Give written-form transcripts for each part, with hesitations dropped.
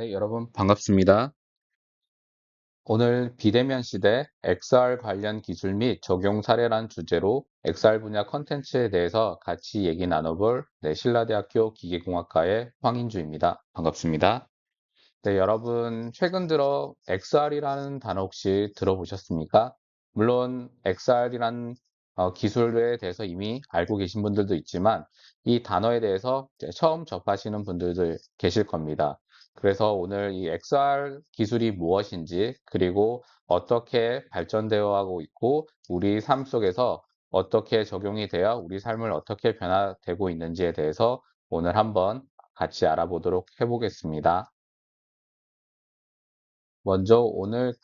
네, 여러분 반갑습니다. 오늘 비대면 시대 XR 관련 기술 및 적용 사례란 주제로 XR 분야 컨텐츠에 대해서 같이 얘기 나눠볼 신라대학교 기계공학과의 황인주입니다. 반갑습니다. 네, 여러분 최근 들어 XR이라는 단어 혹시 들어보셨습니까? 물론 XR이란 기술에 대해서 이미 알고 계신 분들도 있지만 이 단어에 대해서 이제 처음 접하시는 분들도 계실 겁니다. 그래서 오늘 이 XR 기술이 무엇인지 그리고 어떻게 발전되어 가고 있고 우리 삶 속에서 어떻게 적용이 되어 우리 삶을 어떻게 변화되고 있는지에 대해서 오늘 한번 같이 알아보도록 해보겠습니다. 먼저 오늘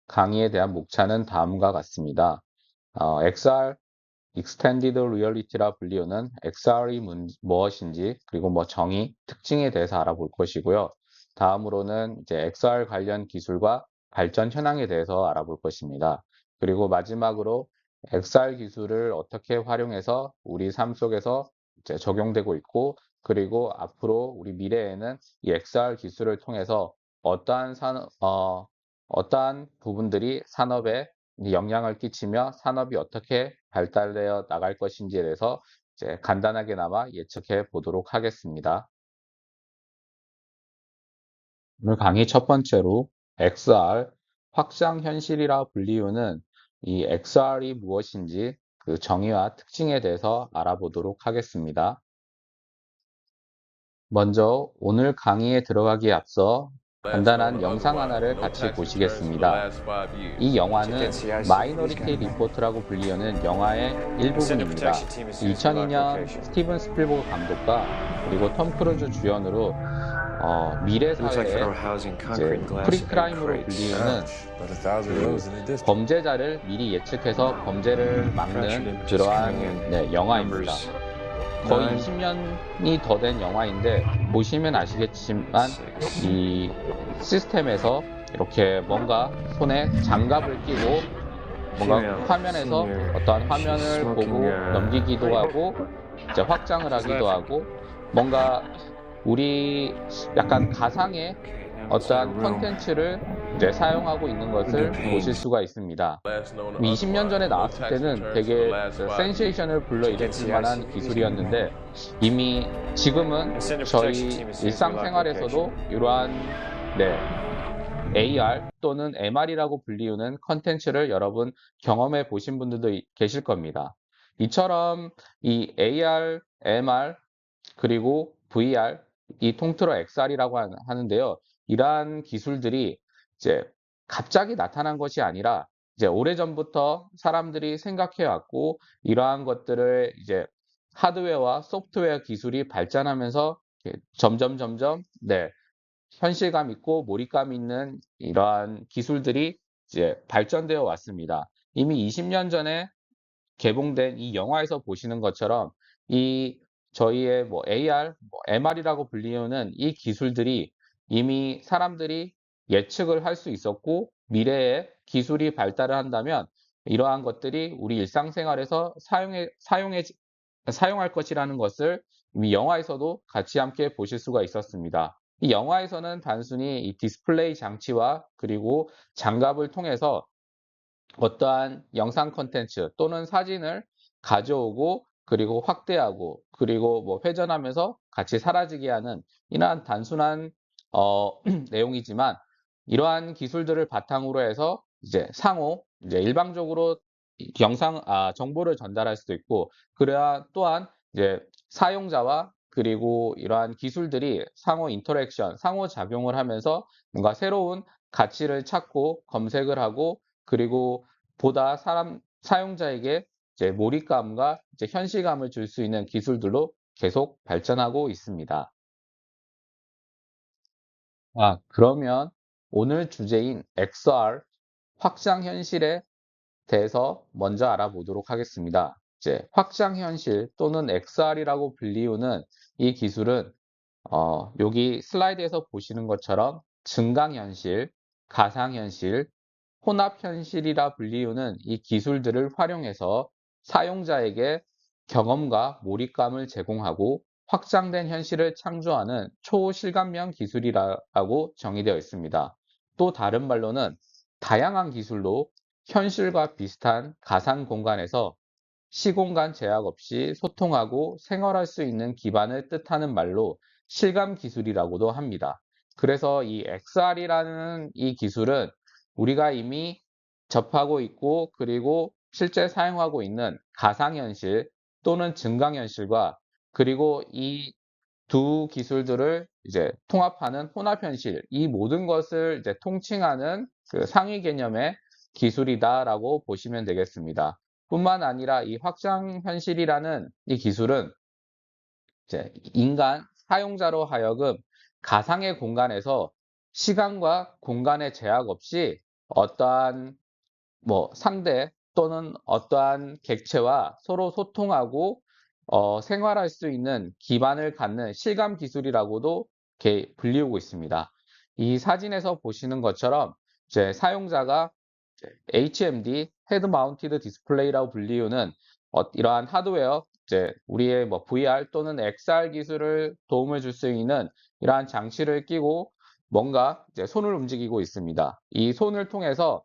강의에 대한 목차는 다음과 같습니다. XR, Extended Reality라 불리우는 XR이 무엇인지 그리고 뭐 정의, 특징에 대해서 알아볼 것이고요. 다음으로는 이제 XR 관련 기술과 발전 현황에 대해서 알아볼 것입니다. 그리고 마지막으로 XR 기술을 어떻게 활용해서 우리 삶 속에서 이제 적용되고 있고 그리고 앞으로 우리 미래에는 이 XR 기술을 통해서 어떠한 어떠한 부분들이 산업에 영향을 끼치며 산업이 어떻게 발달되어 나갈 것인지에 대해서 이제 간단하게나마 예측해 보도록 하겠습니다. 오늘 강의 첫 번째로 XR, 확장현실이라 불리우는 이 XR이 무엇인지 그 정의와 특징에 대해서 알아보도록 하겠습니다. 먼저 오늘 강의에 들어가기에 앞서 간단한 영상 하나를 같이 보시겠습니다. 이 영화는 마이너리티 리포트라고 불리우는 영화의 일부분입니다. 2002년 스티븐 스필버그 감독과 그리고 톰 크루즈 주연으로 미래 사회의 이제 프리크라임으로 불리우는 그 범죄자를 미리 예측해서 범죄를 막는 그러한 영화입니다. 거의 20년이 더 된 영화인데 보시면 아시겠지만 이 시스템에서 이렇게 뭔가 손에 장갑을 끼고 뭔가 화면에서 어떠한 화면을 보고 넘기기도 하고 이제 확장을 하기도 하고 뭔가 우리 약간 가상의 어떠한 컨텐츠를 이제 사용하고 있는 것을 보실 수가 있습니다. 20년 전에 나왔을 때는 되게 센세이션을 불러일으킬 만한 기술이었는데 이미 지금은 저희 일상생활에서도 이러한 AR 또는 MR이라고 불리우는 컨텐츠를 여러분 경험해 보신 분들도 계실 겁니다. 이처럼 이 AR, MR 그리고 VR 이 통틀어 XR이라고 하는데요. 이러한 기술들이 이제 갑자기 나타난 것이 아니라 이제 오래전부터 사람들이 생각해 왔고 이러한 것들을 이제 하드웨어와 소프트웨어 기술이 발전하면서 점점 현실감 있고 몰입감 있는 이러한 기술들이 이제 발전되어 왔습니다. 이미 20년 전에 개봉된 이 영화에서 보시는 것처럼 이 저희의 뭐 AR, MR이라고 불리우는 이 기술들이 이미 사람들이 예측을 할 수 있었고 미래에 기술이 발달을 한다면 이러한 것들이 우리 일상생활에서 사용할 것이라는 것을 이미 영화에서도 같이 함께 보실 수가 있었습니다. 이 영화에서는 단순히 이 디스플레이 장치와 그리고 장갑을 통해서 어떠한 영상 콘텐츠 또는 사진을 가져오고 그리고 확대하고 그리고 뭐 회전하면서 같이 사라지게 하는 이러한 단순한 내용이지만 이러한 기술들을 바탕으로 해서 이제 이제 일방적으로 정보를 전달할 수도 있고 그래야 또한 이제 사용자와 그리고 이러한 기술들이 상호 인터랙션, 상호작용을 하면서 뭔가 새로운 가치를 찾고 검색을 하고 그리고 보다 사용자에게 이제 몰입감과 이제 현실감을 줄 수 있는 기술들로 계속 발전하고 있습니다. 그러면 오늘 주제인 XR 확장현실에 대해서 먼저 알아보도록 하겠습니다. 이제 확장현실 또는 XR이라고 불리우는 이 기술은 여기 슬라이드에서 보시는 것처럼 증강현실, 가상현실, 혼합현실이라 불리우는 이 기술들을 활용해서 사용자에게 경험과 몰입감을 제공하고 확장된 현실을 창조하는 초실감형 기술이라고 정의되어 있습니다. 또 다른 말로는 다양한 기술로 현실과 비슷한 가상 공간에서 시공간 제약 없이 소통하고 생활할 수 있는 기반을 뜻하는 말로 실감 기술이라고도 합니다. 그래서 이 XR이라는 이 기술은 우리가 이미 접하고 있고 그리고 실제 사용하고 있는 가상현실 또는 증강현실과 그리고 이 두 기술들을 이제 통합하는 혼합현실, 이 모든 것을 이제 통칭하는 그 상위 개념의 기술이다라고 보시면 되겠습니다. 뿐만 아니라 이 확장현실이라는 이 기술은 이제 인간 사용자로 하여금 가상의 공간에서 시간과 공간의 제약 없이 어떠한 상대 또는 어떠한 객체와 서로 소통하고 생활할 수 있는 기반을 갖는 실감 기술이라고도 이렇게 불리우고 있습니다. 이 사진에서 보시는 것처럼 이제 사용자가 HMD, Head Mounted Display라고 불리우는 이러한 하드웨어, 이제 우리의 VR 또는 XR 기술을 도움을 줄 수 있는 이러한 장치를 끼고 뭔가 이제 손을 움직이고 있습니다. 이 손을 통해서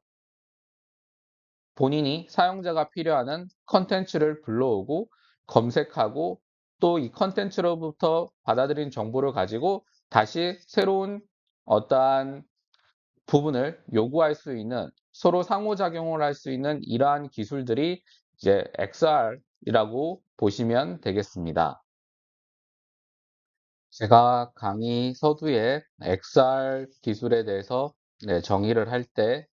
본인이 사용자가 필요하는 컨텐츠를 불러오고 검색하고 또 이 컨텐츠로부터 받아들인 정보를 가지고 다시 새로운 어떠한 부분을 요구할 수 있는 서로 상호작용을 할 수 있는 이러한 기술들이 이제 XR이라고 보시면 되겠습니다. 제가 강의 서두에 XR 기술에 대해서 정의를 할 때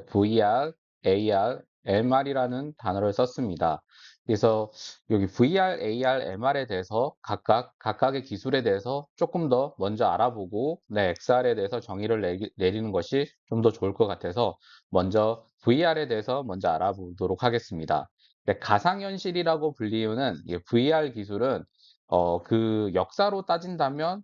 VR, AR, MR이라는 단어를 썼습니다. 그래서 여기 VR, AR, MR에 대해서 각각의 기술에 대해서 조금 더 먼저 알아보고 XR에 대해서 정의를 내리는 것이 좀 더 좋을 것 같아서 먼저 VR에 대해서 먼저 알아보도록 하겠습니다. 가상현실이라고 불리우는 이 VR 기술은 그 역사로 따진다면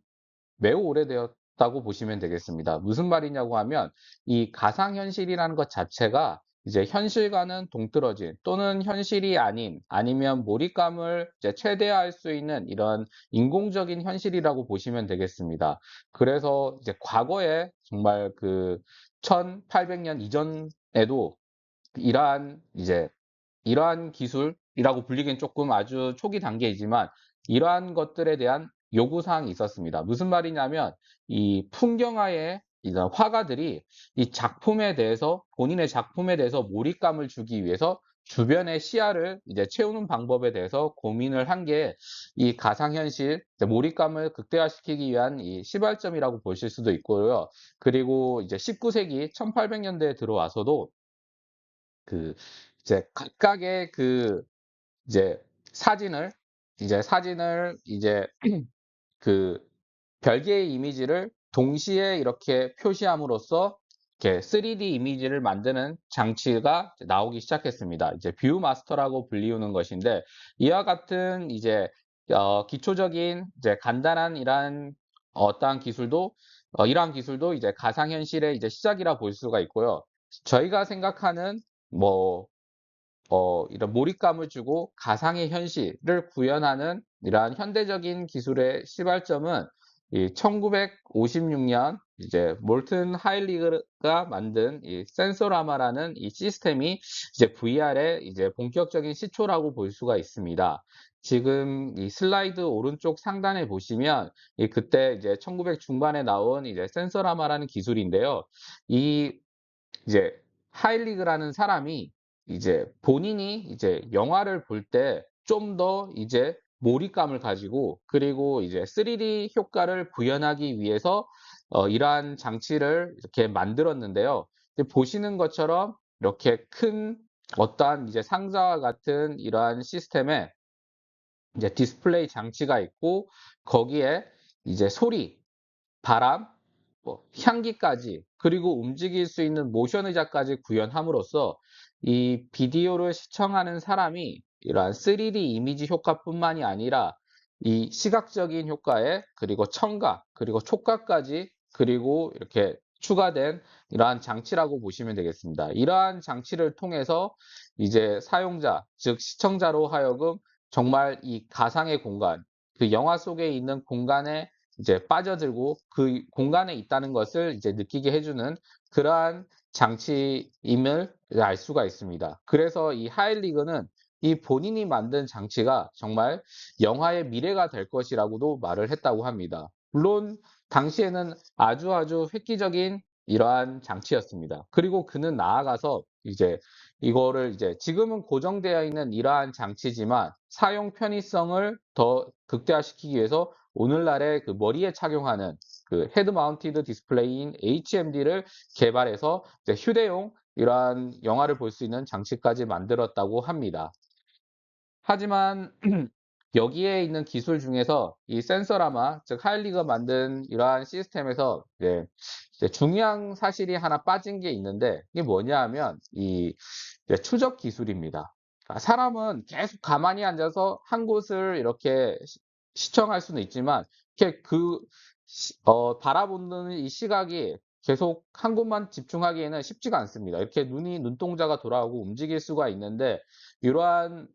매우 오래되었다고 보시면 되겠습니다. 무슨 말이냐고 하면 이 가상현실이라는 것 자체가 이제 현실과는 동떨어진 또는 현실이 아닌 아니면 몰입감을 이제 최대화할 수 있는 이런 인공적인 현실이라고 보시면 되겠습니다. 그래서 이제 과거에 정말 그 1800년 이전에도 이러한 기술이라고 불리기엔 조금 아주 초기 단계이지만 이러한 것들에 대한 요구사항이 있었습니다. 무슨 말이냐면 이 풍경화의 이런 화가들이 이 작품에 대해서 본인의 작품에 대해서 몰입감을 주기 위해서 주변의 시야를 이제 채우는 방법에 대해서 고민을 한 게 이 가상현실 몰입감을 극대화시키기 위한 이 시발점이라고 보실 수도 있고요. 그리고 이제 19세기 1800년대에 들어와서도 그 이제 각각의 그 이제 사진을 이제 그 별개의 이미지를 동시에 이렇게 표시함으로써 이렇게 3D 이미지를 만드는 장치가 나오기 시작했습니다. 이제 뷰 마스터라고 불리우는 것인데 이와 같은 이제 기초적인 이제 간단한 이러한 기술도 이제 가상현실의 이제 시작이라 볼 수가 있고요. 저희가 생각하는 뭐 이런 몰입감을 주고 가상의 현실을 구현하는 이러한 현대적인 기술의 시발점은 이 1956년 이제 몰튼 하일리그가 만든 이 센서라마라는 이 시스템이 이제 VR의 이제 본격적인 시초라고 볼 수가 있습니다. 지금 이 슬라이드 오른쪽 상단에 보시면 그때 이제 1900 중반에 나온 이제 센서라마라는 기술인데요. 이 이제 하일리그라는 사람이 이제 본인이 이제 영화를 볼 때 좀 더 이제 몰입감을 가지고 그리고 이제 3D 효과를 구현하기 위해서 이러한 장치를 이렇게 만들었는데요. 보시는 것처럼 이렇게 큰 어떠한 이제 상자와 같은 이러한 시스템에 이제 디스플레이 장치가 있고 거기에 이제 소리, 바람, 향기까지 그리고 움직일 수 있는 모션 의자까지 구현함으로써 이 비디오를 시청하는 사람이 이러한 3D 이미지 효과뿐만이 아니라 이 시각적인 효과에 그리고 청각 그리고 촉각까지 그리고 이렇게 추가된 이러한 장치라고 보시면 되겠습니다. 이러한 장치를 통해서 이제 사용자, 즉 시청자로 하여금 정말 이 가상의 공간, 그 영화 속에 있는 공간에 이제 빠져들고 그 공간에 있다는 것을 이제 느끼게 해주는 그러한 장치임을 알 수가 있습니다. 그래서 이 하일리그는 이 본인이 만든 장치가 정말 영화의 미래가 될 것이라고도 말을 했다고 합니다. 물론 당시에는 아주 획기적인 이러한 장치였습니다. 그리고 그는 나아가서 이제 이거를 이제 지금은 고정되어 있는 이러한 장치지만 사용 편의성을 더 극대화시키기 위해서 오늘날의 그 머리에 착용하는 그 헤드 마운티드 디스플레이인 HMD를 개발해서 이제 휴대용 이러한 영화를 볼 수 있는 장치까지 만들었다고 합니다. 하지만 여기에 있는 기술 중에서 이 센서라마, 즉 하일리가 만든 이러한 시스템에서 이제 중요한 사실이 하나 빠진 게 있는데 이게 뭐냐 하면 이 이제 추적 기술입니다. 그러니까 사람은 계속 가만히 앉아서 한 곳을 이렇게 시청할 수는 있지만 이렇게 바라보는 이 시각이 계속 한 곳만 집중하기에는 쉽지가 않습니다. 이렇게 눈동자가 돌아오고 움직일 수가 있는데 이러한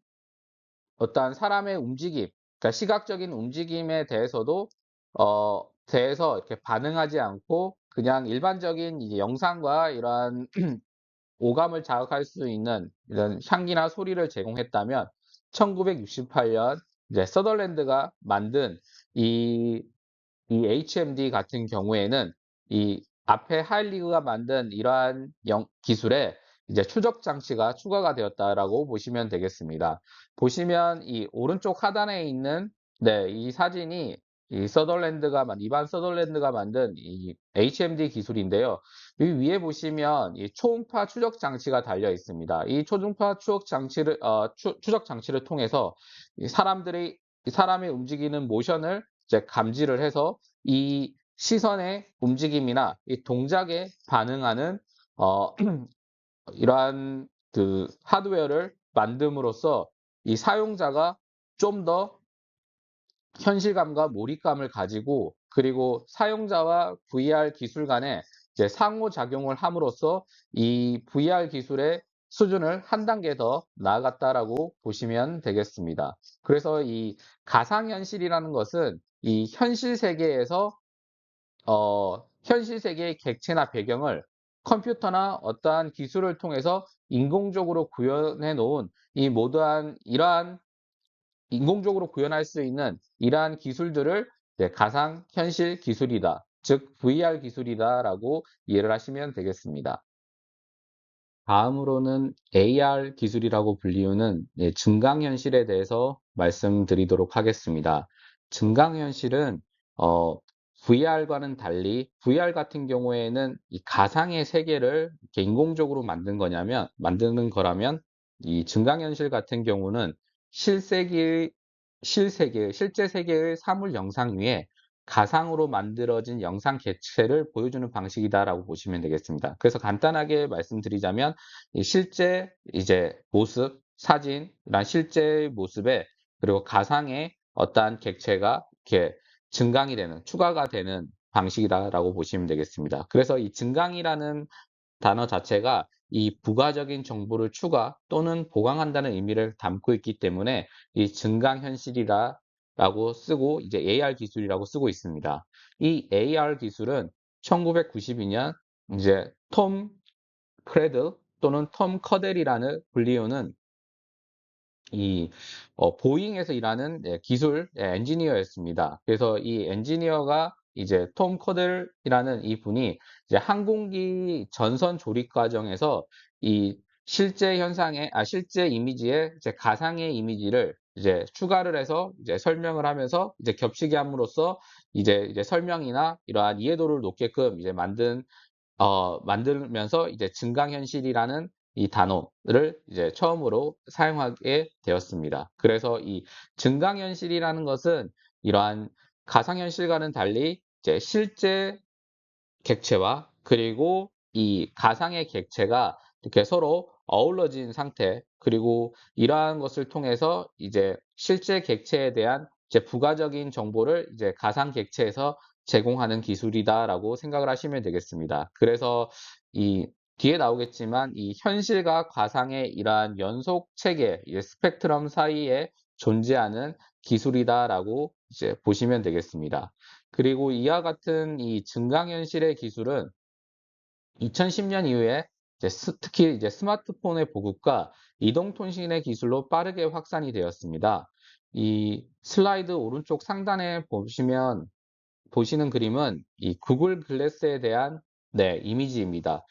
어떠한 사람의 움직임, 그러니까 시각적인 움직임에 대해서도 대해서 이렇게 반응하지 않고 그냥 일반적인 이제 영상과 이러한 오감을 자극할 수 있는 이런 향기나 소리를 제공했다면 1968년 이제 서덜랜드가 만든 이 이 HMD 같은 경우에는 이 앞에 하일리그가 만든 이러한 기술에 이제 추적 장치가 추가가 되었다라고 보시면 되겠습니다. 보시면 이 오른쪽 하단에 있는 이 사진이 이반 서덜랜드가 만든 이 HMD 기술인데요. 이 위에 보시면 이 초음파 추적 장치가 달려 있습니다. 이 초음파 추적 장치를 통해서 이 사람이 움직이는 모션을 이제 감지를 해서 이 시선의 움직임이나 이 동작에 반응하는 어, 이러한 그 하드웨어를 만듦으로써 이 사용자가 좀 더 현실감과 몰입감을 가지고 그리고 사용자와 VR 기술 간에 이제 상호작용을 함으로써 이 VR 기술의 수준을 한 단계 더 나아갔다라고 보시면 되겠습니다. 그래서 이 가상현실이라는 것은 이 현실 세계의 객체나 배경을 컴퓨터나 어떠한 기술을 통해서 인공적으로 구현해 놓은 이 모두한 이러한 인공적으로 구현할 수 있는 이러한 기술들을 가상현실 기술이다. 즉 VR 기술이다라고 이해를 하시면 되겠습니다. 다음으로는 AR 기술이라고 불리우는 증강현실에 대해서 말씀드리도록 하겠습니다. 증강현실은 VR과는 달리 VR 같은 경우에는 이 가상의 세계를 이렇게 인공적으로 만드는 거라면 이 증강현실 같은 경우는 실제 세계의 사물 영상 위에 가상으로 만들어진 영상 객체를 보여주는 방식이다라고 보시면 되겠습니다. 그래서 간단하게 말씀드리자면 이 실제 이제 모습, 사진이란 실제 모습에 그리고 가상의 어떠한 객체가 이렇게 증강이 되는, 추가가 되는 방식이다라고 보시면 되겠습니다. 그래서 이 증강이라는 단어 자체가 이 부가적인 정보를 추가 또는 보강한다는 의미를 담고 있기 때문에 이 증강현실이라고 쓰고 이제 AR 기술이라고 쓰고 있습니다. 이 AR 기술은 1992년 이제 톰 크레드 또는 톰 커델이라는 불리우는 이 보잉에서 일하는 기술 엔지니어였습니다. 그래서 이 엔지니어가 이제 톰 커들이라는 이 분이 이제 항공기 전선 조립 과정에서 이 실제 이미지에 이제 가상의 이미지를 이제 추가를 해서 이제 설명을 하면서 이제 겹치게 함으로써 이제 설명이나 이러한 이해도를 높게끔 이제 만들면서 이제 증강현실이라는 이 단어를 이제 처음으로 사용하게 되었습니다. 그래서 이 증강현실이라는 것은 이러한 가상현실과는 달리 이제 실제 객체와 그리고 이 가상의 객체가 이렇게 서로 어우러진 상태, 그리고 이러한 것을 통해서 이제 실제 객체에 대한 이제 부가적인 정보를 이제 가상 객체에서 제공하는 기술이다라고 생각을 하시면 되겠습니다. 그래서 이 뒤에 나오겠지만 이 현실과 가상의 이러한 연속 체계, 스펙트럼 사이에 존재하는 기술이다라고 이제 보시면 되겠습니다. 그리고 이와 같은 이 증강현실의 기술은 2010년 이후에 특히 이제 스마트폰의 보급과 이동통신의 기술로 빠르게 확산이 되었습니다. 이 슬라이드 오른쪽 상단에 보시는 그림은 이 구글 글래스에 대한 이미지입니다.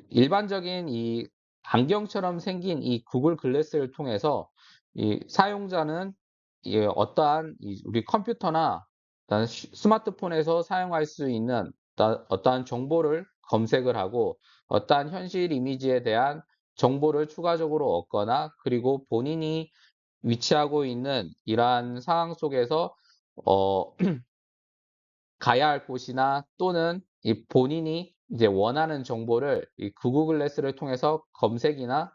일반적인 이 안경처럼 생긴 이 구글 글래스를 통해서 이 사용자는 어떠한 우리 컴퓨터나 스마트폰에서 사용할 수 있는 어떠한 정보를 검색을 하고 어떠한 현실 이미지에 대한 정보를 추가적으로 얻거나 그리고 본인이 위치하고 있는 이러한 상황 속에서 어, 가야 할 곳이나 또는 이 본인이 이제 원하는 정보를 이 구글 글래스를 통해서 검색이나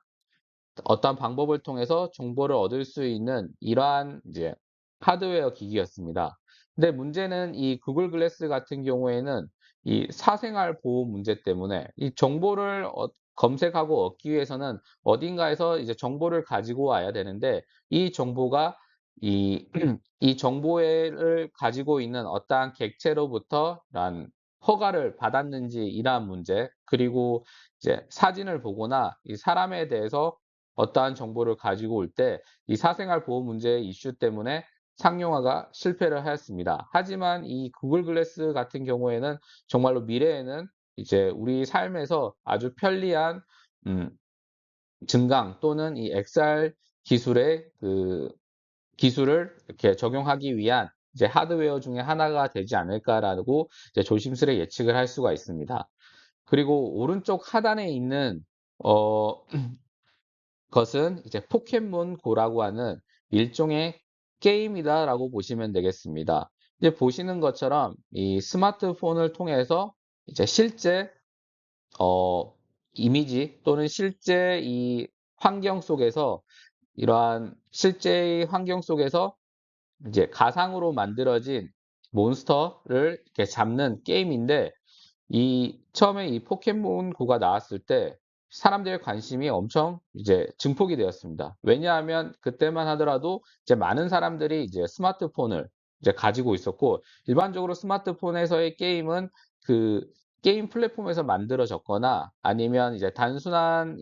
어떤 방법을 통해서 정보를 얻을 수 있는 이러한 이제 하드웨어 기기였습니다. 근데 문제는 이 구글 글래스 같은 경우에는 이 사생활 보호 문제 때문에 이 정보를 검색하고 얻기 위해서는 어딘가에서 이제 정보를 가지고 와야 되는데 이 정보가 이, 이 정보를 가지고 있는 어떠한 객체로부터 난 허가를 받았는지 이러한 문제, 그리고 이제 사진을 보거나 이 사람에 대해서 어떠한 정보를 가지고 올 때 이 사생활 보호 문제의 이슈 때문에 상용화가 실패를 하였습니다. 하지만 이 구글 글래스 같은 경우에는 정말로 미래에는 이제 우리 삶에서 아주 편리한 음, 증강 또는 이 XR 기술의 기술을 이렇게 적용하기 위한 이제 하드웨어 중에 하나가 되지 않을까라고 이제 조심스레 예측을 할 수가 있습니다. 그리고 오른쪽 하단에 있는 어, 것은 이제 포켓몬 고라고 하는 일종의 게임이다라고 보시면 되겠습니다. 이제 보시는 것처럼 이 스마트폰을 통해서 이제 실제 어, 이미지 또는 실제 이 환경 속에서 이러한 실제의 환경 속에서 이제 가상으로 만들어진 몬스터를 이렇게 잡는 게임인데 처음에 이 포켓몬고가 나왔을 때 사람들의 관심이 엄청 이제 증폭이 되었습니다. 왜냐하면 그때만 하더라도 이제 많은 사람들이 이제 스마트폰을 이제 가지고 있었고, 일반적으로 스마트폰에서의 게임은 그 게임 플랫폼에서 만들어졌거나 아니면 이제 단순한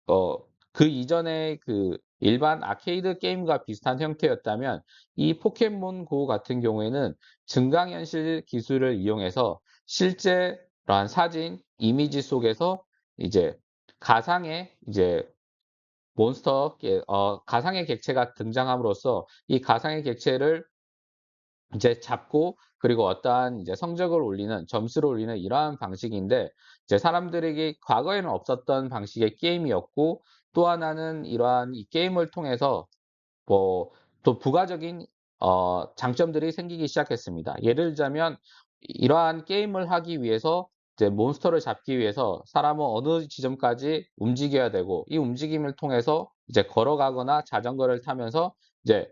어, 그 이전의 그 일반 아케이드 게임과 비슷한 형태였다면 이 포켓몬고 같은 경우에는 증강현실 기술을 이용해서 실제로한 사진, 이미지 속에서 이제 가상의 이제 가상의 객체가 등장함으로써 이 가상의 객체를 이제 잡고 그리고 어떠한 이제 성적을 올리는 점수를 올리는 이러한 방식인데 이제 사람들에게 과거에는 없었던 방식의 게임이었고 또 하나는 이러한 이 게임을 통해서 뭐 또 부가적인 장점들이 생기기 시작했습니다. 예를 들자면 이러한 게임을 하기 위해서 이제 몬스터를 잡기 위해서 사람은 어느 지점까지 움직여야 되고 이 움직임을 통해서 이제 걸어가거나 자전거를 타면서 이제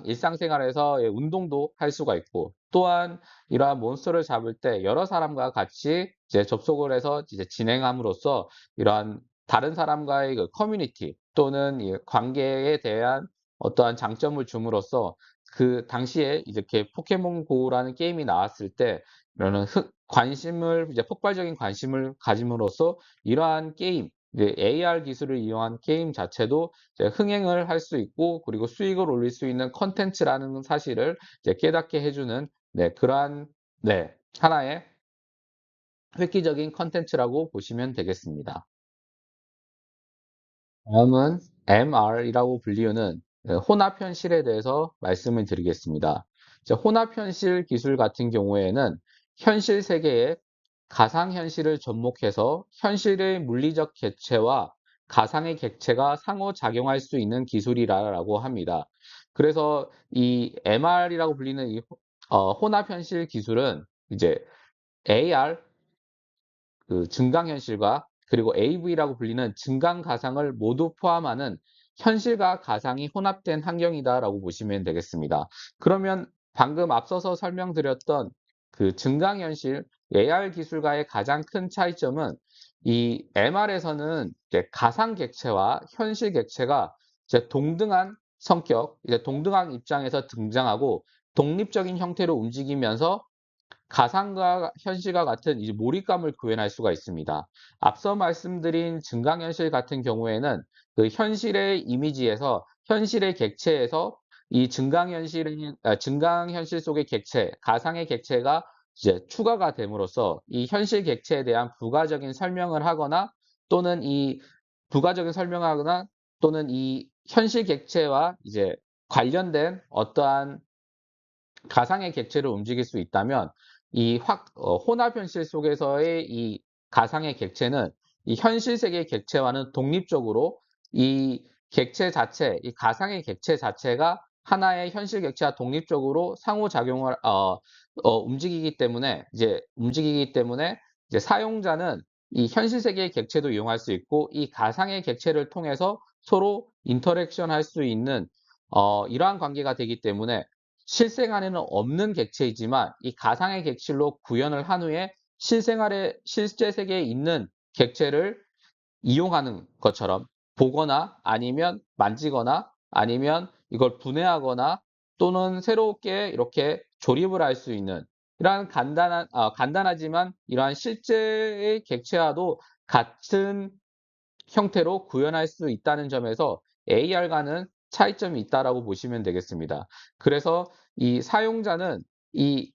일상생활에서 운동도 할 수가 있고 또한 이러한 몬스터를 잡을 때 여러 사람과 같이 이제 접속을 해서 이제 진행함으로써 이러한 다른 사람과의 그 커뮤니티 또는 이 관계에 대한 어떠한 장점을 줌으로써 그 당시에 이렇게 포켓몬고라는 게임이 나왔을 때 이런 관심을 이제 폭발적인 관심을 가짐으로써 이러한 게임 이제 AR 기술을 이용한 게임 자체도 이제 흥행을 할 수 있고 그리고 수익을 올릴 수 있는 컨텐츠라는 사실을 이제 깨닫게 해주는 그러한 하나의 획기적인 컨텐츠라고 보시면 되겠습니다. 다음은 MR이라고 불리우는 혼합현실에 대해서 말씀을 드리겠습니다. 혼합현실 기술 같은 경우에는 현실 세계에 가상현실을 접목해서 현실의 물리적 객체와 가상의 객체가 상호작용할 수 있는 기술이라고 합니다. 그래서 이 MR이라고 불리는 이 혼합현실 기술은 이제 AR 그 증강현실과 그리고 AV라고 불리는 증강가상을 모두 포함하는 현실과 가상이 혼합된 환경이다라고 보시면 되겠습니다. 그러면 방금 앞서서 설명드렸던 그 증강현실 AR 기술과의 가장 큰 차이점은 이 MR에서는 가상 객체와 현실 객체가 이제 동등한 성격, 이제 동등한 입장에서 등장하고 독립적인 형태로 움직이면서 가상과 현실과 같은 이제 몰입감을 구현할 수가 있습니다. 앞서 말씀드린 증강현실 같은 경우에는 그 현실의 이미지에서 현실의 객체에서 이 증강현실 속의 객체, 가상의 객체가 이제 추가가 됨으로써 이 현실 객체에 대한 부가적인 설명을 하거나 또는 이 부가적인 설명하거나 또는 이 현실 객체와 이제 관련된 어떠한 가상의 객체를 움직일 수 있다면 혼합 현실 속에서의 이 가상의 객체는 이 현실 세계의 객체와는 독립적으로 이 객체 자체, 이 가상의 객체 자체가 하나의 현실 객체와 독립적으로 상호작용을 움직이기 때문에 이제 사용자는 이 현실 세계의 객체도 이용할 수 있고 이 가상의 객체를 통해서 서로 인터랙션 할 수 있는 이러한 관계가 되기 때문에 실생활에는 없는 객체이지만 이 가상의 객실로 구현을 한 후에 실제 세계에 있는 객체를 이용하는 것처럼 보거나 아니면 만지거나 아니면 이걸 분해하거나 또는 새롭게 이렇게 조립을 할 수 있는 이러한 간단하지만 이러한 실제의 객체와도 같은 형태로 구현할 수 있다는 점에서 AR과는 차이점이 있다라고 보시면 되겠습니다. 그래서 이 사용자는 이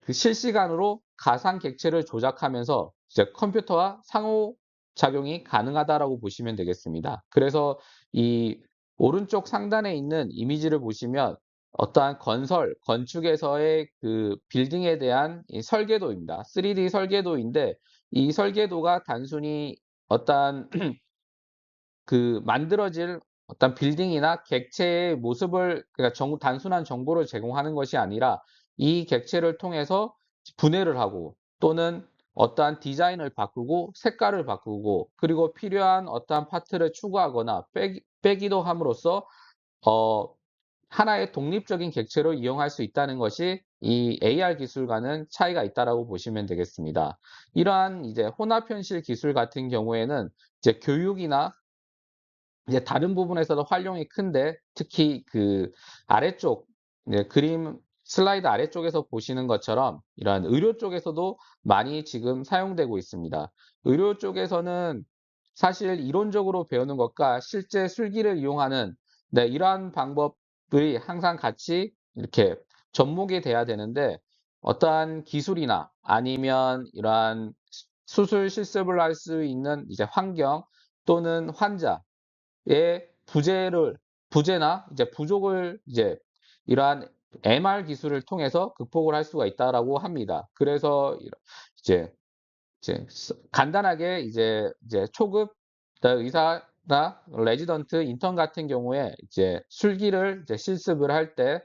그 실시간으로 가상 객체를 조작하면서 이제 컴퓨터와 상호작용이 가능하다라고 보시면 되겠습니다. 그래서 이 오른쪽 상단에 있는 이미지를 보시면 어떠한 건축에서의 그 빌딩에 대한 이 설계도입니다. 3D 설계도인데 이 설계도가 단순히 어떠한 그 만들어질 어떤 빌딩이나 객체의 모습을 그러니까 단순한 정보를 제공하는 것이 아니라 이 객체를 통해서 분해를 하고 또는 어떠한 디자인을 바꾸고 색깔을 바꾸고 그리고 필요한 어떠한 파트를 추가하거나 빼기도 함으로써 어, 하나의 독립적인 객체로 이용할 수 있다는 것이 이 AR 기술과는 차이가 있다라고 보시면 되겠습니다. 이러한 이제 혼합현실 기술 같은 경우에는 이제 교육이나 이제 다른 부분에서도 활용이 큰데 특히 그 아래쪽 그림 슬라이드 아래쪽에서 보시는 것처럼 이러한 의료 쪽에서도 많이 지금 사용되고 있습니다. 의료 쪽에서는 사실 이론적으로 배우는 것과 실제 술기를 이용하는 이러한 방법들이 항상 같이 이렇게 접목이 돼야 되는데 어떠한 기술이나 아니면 이러한 수술 실습을 할 수 있는 이제 환경 또는 환자 의 부재나 이제 부족을 이제 이러한 MR 기술을 통해서 극복을 할 수가 있다라고 합니다. 그래서 이제 간단하게 이제 초급 의사나 레지던트 인턴 같은 경우에 이제 술기를 이제 실습을 할 때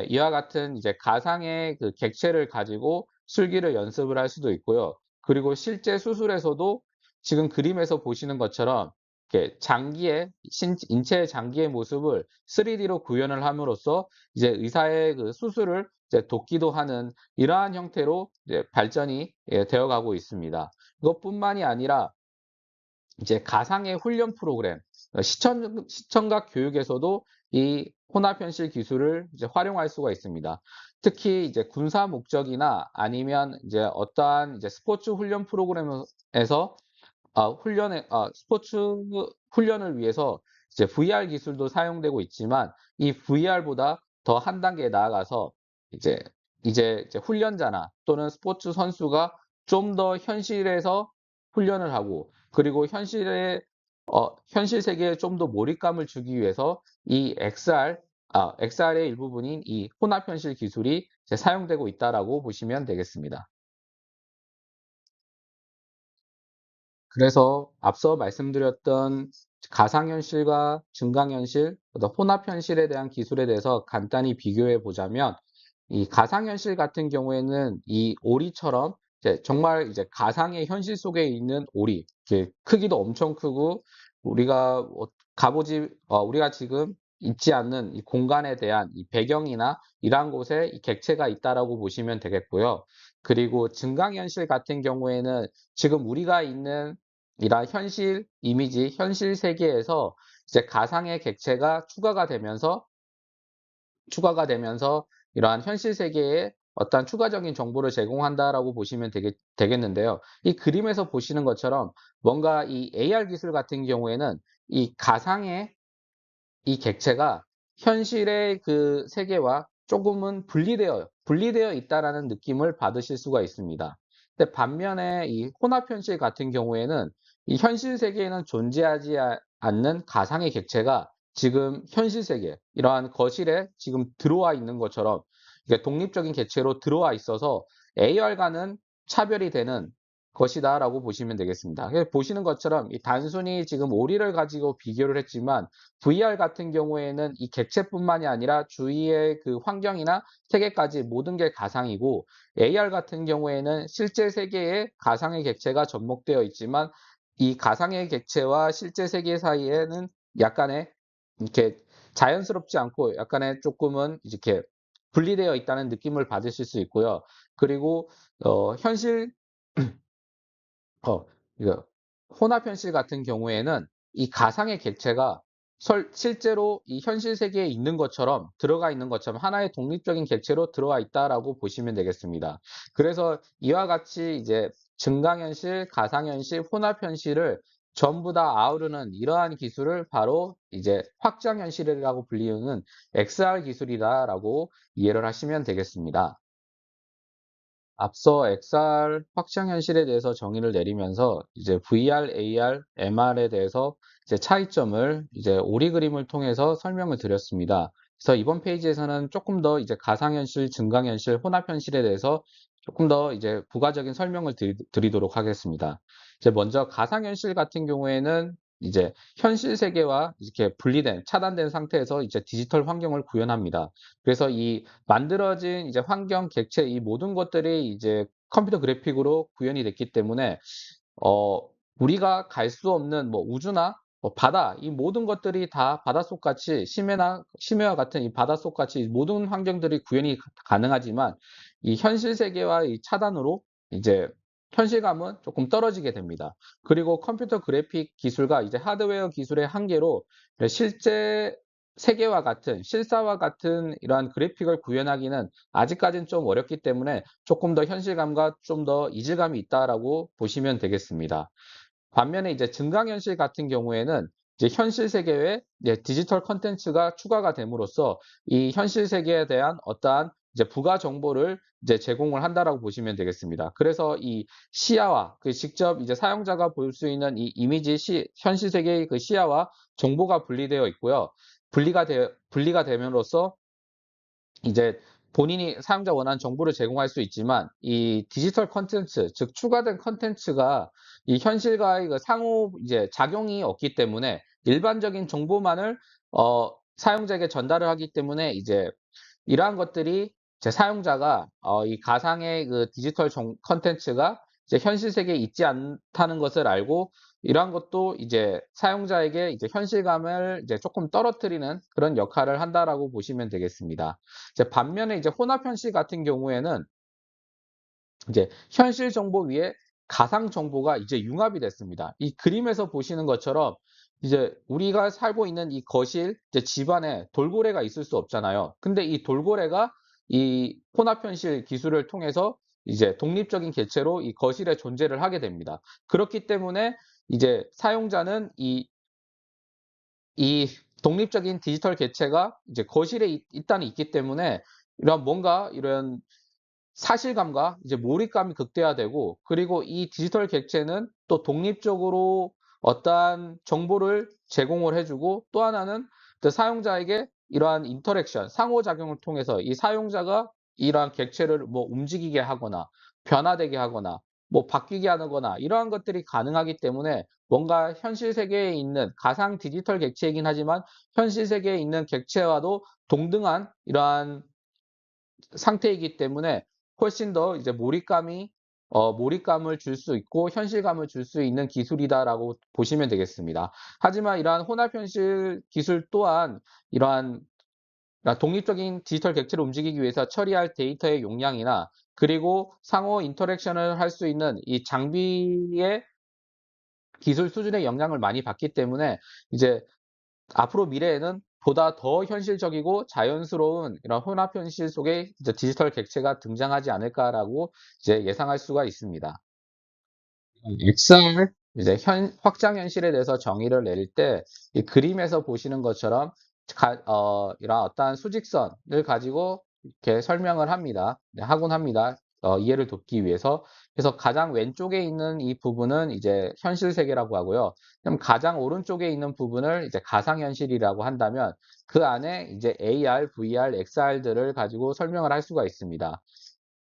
이와 같은 이제 가상의 그 객체를 가지고 술기를 연습을 할 수도 있고요. 그리고 실제 수술에서도 지금 그림에서 보시는 것처럼 이렇게 인체의 장기의 모습을 3D로 구현을 함으로써 이제 의사의 그 수술을 이제 돕기도 하는 이러한 형태로 이제 발전이 되어가고 있습니다. 이것뿐만이 아니라 이제 가상의 훈련 프로그램, 시청각 교육에서도 이 혼합현실 기술을 이제 활용할 수가 있습니다. 특히 이제 군사 목적이나 아니면 이제 어떠한 이제 스포츠 훈련 프로그램에서 스포츠 훈련을 위해서 이제 VR 기술도 사용되고 있지만 이 VR보다 더 한 단계 나아가서 이제 이제 훈련자나 또는 스포츠 선수가 좀 더 현실에서 훈련을 하고 그리고 현실 세계에 좀 더 몰입감을 주기 위해서 이 XR의 일부분인 이 혼합 현실 기술이 이제 사용되고 있다라고 보시면 되겠습니다. 그래서 앞서 말씀드렸던 가상현실과 증강현실, 혼합현실에 대한 기술에 대해서 간단히 비교해 보자면 이 가상현실 같은 경우에는 이 오리처럼 정말 이제 가상의 현실 속에 있는 오리, 이렇게 크기도 엄청 크고 우리가 지금 있지 않는 이 공간에 대한 이 배경이나 이러한 곳에 이 객체가 있다라고 보시면 되겠고요. 그리고 증강현실 같은 경우에는 지금 우리가 있는 이러한 현실 이미지, 현실 세계에서 이제 가상의 객체가 추가가 되면서 이러한 현실 세계에 어떤 추가적인 정보를 제공한다라고 보시면 되겠는데요. 이 그림에서 보시는 것처럼 뭔가 이 AR 기술 같은 경우에는 이 가상의 이 객체가 현실의 그 세계와 조금은 분리되어 있다라는 느낌을 받으실 수가 있습니다. 근데 반면에 이 혼합 현실 같은 경우에는 이 현실 세계에는 존재하지 않는 가상의 객체가 지금 현실 세계, 이러한 거실에 지금 들어와 있는 것처럼 이게 독립적인 객체로 들어와 있어서 AR과는 차별이 되는 것이다라고 보시면 되겠습니다. 보시는 것처럼 이 단순히 지금 오리를 가지고 비교를 했지만 VR 같은 경우에는 이 객체뿐만이 아니라 주위의 그 환경이나 세계까지 모든 게 가상이고, AR 같은 경우에는 실제 세계에 가상의 객체가 접목되어 있지만 이 가상의 객체와 실제 세계 사이에는 약간의 이렇게 자연스럽지 않고 약간의 조금은 이렇게 분리되어 있다는 느낌을 받으실 수 있고요. 그리고 현실 어, 이거 혼합 현실 같은 경우에는 이 가상의 객체가 실제로 이 현실 세계에 있는 것처럼 들어가 있는 것처럼 하나의 독립적인 객체로 들어와 있다라고 보시면 되겠습니다. 그래서 이와 같이 이제 증강현실, 가상현실, 혼합현실을 전부 다 아우르는 이러한 기술을 바로 이제 확장현실이라고 불리우는 XR 기술이다라고 이해를 하시면 되겠습니다. 앞서 XR 확장현실에 대해서 정의를 내리면서 이제 VR, AR, MR에 대해서 이제 차이점을 이제 오리 그림을 통해서 설명을 드렸습니다. 그래서 이번 페이지에서는 조금 더 이제 가상현실, 증강현실, 혼합현실에 대해서 조금 더 이제 부가적인 설명을 드리도록 하겠습니다. 이제 먼저 가상현실 같은 경우에는 이제 현실 세계와 이렇게 분리된, 차단된 상태에서 이제 디지털 환경을 구현합니다. 그래서 이 만들어진 이제 환경, 객체 이 모든 것들이 이제 컴퓨터 그래픽으로 구현이 됐기 때문에 어 우리가 갈 수 없는 뭐 우주나 뭐 바다 이 모든 것들이 다 바닷속 같이 심해와 같은 이 바닷속 같이 모든 환경들이 구현이 가능하지만 이 현실 세계와 이 차단으로 이제 현실감은 조금 떨어지게 됩니다. 그리고 컴퓨터 그래픽 기술과 이제 하드웨어 기술의 한계로 실제 세계와 같은 실사와 같은 이러한 그래픽을 구현하기는 아직까지는 좀 어렵기 때문에 조금 더 현실감과 좀 더 이질감이 있다라고 보시면 되겠습니다. 반면에 이제 증강현실 같은 경우에는 이제 현실 세계에 이제 디지털 컨텐츠가 추가가 됨으로써 이 현실 세계에 대한 어떠한 이제 부가 정보를 이제 제공을 한다라고 보시면 되겠습니다. 그래서 이 시야와 그 직접 이제 사용자가 볼 수 있는 이 이미지 현실 세계의 그 시야와 정보가 분리되어 있고요. 분리가 됨으로써 이제 본인이 사용자 원하는 정보를 제공할 수 있지만 이 디지털 컨텐츠, 즉 추가된 컨텐츠가 이 현실과의 그 상호 이제 작용이 없기 때문에 일반적인 정보만을 사용자에게 전달을 하기 때문에 이제 이러한 것들이 제 사용자가 이 가상의 그 디지털 컨텐츠가 이제 현실 세계에 있지 않다는 것을 알고 이러한 것도 이제 사용자에게 이제 현실감을 이제 조금 떨어뜨리는 그런 역할을 한다라고 보시면 되겠습니다. 이제 반면에 이제 혼합 현실 같은 경우에는 이제 현실 정보 위에 가상 정보가 이제 융합이 됐습니다. 이 그림에서 보시는 것처럼 이제 우리가 살고 있는 이 거실, 이제 집안에 돌고래가 있을 수 없잖아요. 근데 이 돌고래가 이 혼합현실 기술을 통해서 이제 독립적인 개체로 이 거실에 존재를 하게 됩니다. 그렇기 때문에 이제 사용자는 이 독립적인 디지털 개체가 이제 거실에 일단 있기 때문에 이런 사실감과 이제 몰입감이 극대화되고, 그리고 이 디지털 객체는 또 독립적으로 어떠한 정보를 제공을 해주고, 또 하나는 그 사용자에게 이러한 인터랙션, 상호작용을 통해서 이 사용자가 이러한 객체를 뭐 움직이게 하거나 변화되게 하거나 뭐 바뀌게 하거나 이러한 것들이 가능하기 때문에 뭔가 현실 세계에 있는 가상 디지털 객체이긴 하지만 현실 세계에 있는 객체와도 동등한 이러한 상태이기 때문에 훨씬 더 이제 몰입감을 줄 수 있고 현실감을 줄 수 있는 기술이다라고 보시면 되겠습니다. 하지만 이러한 혼합 현실 기술 또한 이러한 독립적인 디지털 객체를 움직이기 위해서 처리할 데이터의 용량이나 그리고 상호 인터랙션을 할 수 있는 이 장비의 기술 수준의 영향을 많이 받기 때문에 이제 앞으로 미래에는 보다 더 현실적이고 자연스러운 이런 혼합 현실 속에 이제 디지털 객체가 등장하지 않을까라고 이제 예상할 수가 있습니다. XR 이제 확장 현실에 대해서 정의를 내릴 때 이 그림에서 보시는 것처럼 이런 어떠한 수직선을 가지고 이렇게 설명을 합니다. 네, 하곤 합니다. 이해를 돕기 위해서. 그래서 가장 왼쪽에 있는 이 부분은 이제 현실 세계라고 하고요. 그럼 가장 오른쪽에 있는 부분을 이제 가상 현실이라고 한다면 그 안에 이제 AR, VR, XR들을 가지고 설명을 할 수가 있습니다.